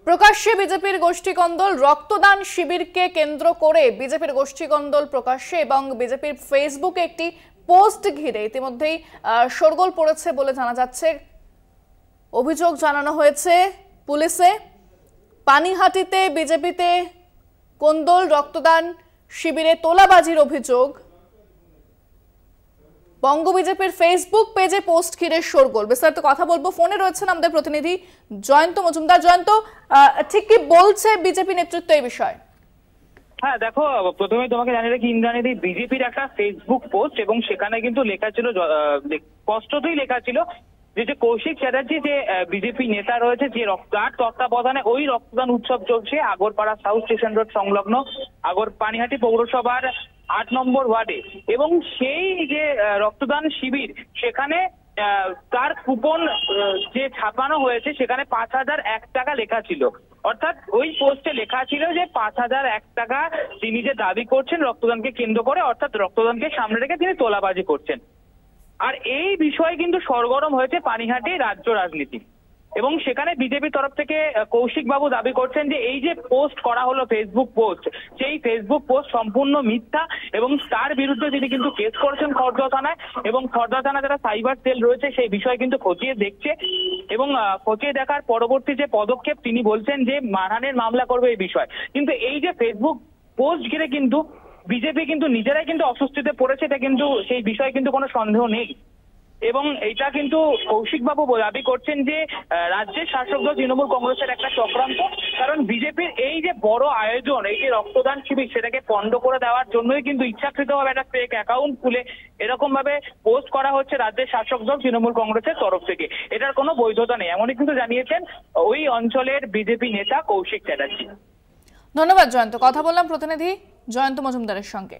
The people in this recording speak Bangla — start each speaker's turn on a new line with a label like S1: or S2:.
S1: প্রকাশ্যে বিজেপির গোষ্ঠীকন্দল, রক্তদান শিবিরকে কেন্দ্র করে বিজেপির গোষ্ঠীকন্দল প্রকাশ্যে এবং বিজেপির ফেসবুকে একটি পোস্ট ঘিরে ইতিমধ্যেই শোরগোল পড়েছে বলে জানা যাচ্ছে। অভিযোগ জানানো হয়েছে পুলিশে। পানিহাটিতে বিজেপিতে কোন্দল, রক্তদান শিবিরে তোলাবাজির অভিযোগ। বঙ্গ বিজেপির ফেসবুক পেজে পোস্ট ঘিরে শোরগোল। বিস্তারিত কথা বলবো, ফোনে রয়েছেন আমাদের প্রতিনিধি জয়ন্ত মজুমদার। জয়ন্ত, ঠিক কি বলছে বিজেপি নেতৃত্ব এই বিষয়ে?
S2: হ্যাঁ দেখো, প্রথমে তোমাকে জানিয়ে রাখি ইন্দ্রাণী, বিজেপির একটা ফেসবুক পোস্ট এবং সেখানে কিন্তু লেখা ছিল, স্পষ্টতই লেখা ছিল যে কৌশিক চ্যাটার্জি যে বিজেপি নেতা রয়েছে, যে তার তত্ত্বাবধানে ওই রক্তদান উৎসব চলছে আগরপাড়া সাউথ স্টেশন রোড সংলগ্ন পানিহাটি পৌরসভার ৮ নম্বর ওয়ার্ডে। এবং সেই যে রক্তদান শিবির, সেখানে তার কুপন যে ছাপানো হয়েছে সেখানে ৫,০০০ টাকা লেখা ছিল। অর্থাৎ ওই পোস্টে লেখা ছিল যে ৫,০০০ টাকা তিনি যে দাবি করছেন রক্তদানকে কেন্দ্র করে, অর্থাৎ রক্তদানকে সামনে রেখে তিনি তোলাবাজি করছেন। আর এই বিষয়ে কিন্তু সরগরম হয়েছে পানিহাটি রাজ্য রাজনীতি। এবং সেখানে বিজেপির তরফ থেকে কৌশিক বাবু দাবি করছেন যে এই যে পোস্ট করা হলো ফেসবুক পোস্ট, সেই ফেসবুক পোস্ট সম্পূর্ণ মিথ্যা এবং তার বিরুদ্ধে তিনি কিন্তু কেস করেছেন খড়দহ থানায়। এবং খড়দহ থানা যারা সাইবার সেল রয়েছে সেই বিষয়ে কিন্তু খতিয়ে দেখছে এবং খতিয়ে দেখার পরবর্তী যে পদক্ষেপ তিনি বলছেন যে মানহানির মামলা করবে এই বিষয়। কিন্তু এই যে ফেসবুক পোস্ট ঘিরে কিন্তু বিজেপি কিন্তু নিজেরাই কিন্তু অস্বস্তিতে পড়েছে, এটা কিন্তু সেই বিষয়ে কিন্তু কোনো সন্দেহ নেই। এবং এটা কিন্তু কৌশিক বাবু দাবি করছেন যে রাজ্যের শাসক দল তৃণমূল কংগ্রেসের একটা চক্রান্ত। কারণ বিজেপির এই যে বড় আয়োজন, এই যে রক্তদান শিবির, সেটাকে পণ্ড করে দেওয়ার জন্যই কিন্তু ইচ্ছাকৃতভাবে একটা ফেক অ্যাকাউন্ট খুলে এরকম ভাবে পোস্ট করা হচ্ছে রাজ্যের শাসক দল তৃণমূল কংগ্রেসের তরফ থেকে। এটার কোনো বৈধতা নেই, এমনই কিন্তু জানিয়েছেন ওই অঞ্চলের বিজেপি নেতা কৌশিক চ্যাটার্জি।
S1: ধন্যবাদ জয়ন্ত। কথা বললাম প্রতিনিধি জয়ন্ত মজুমদারের সঙ্গে।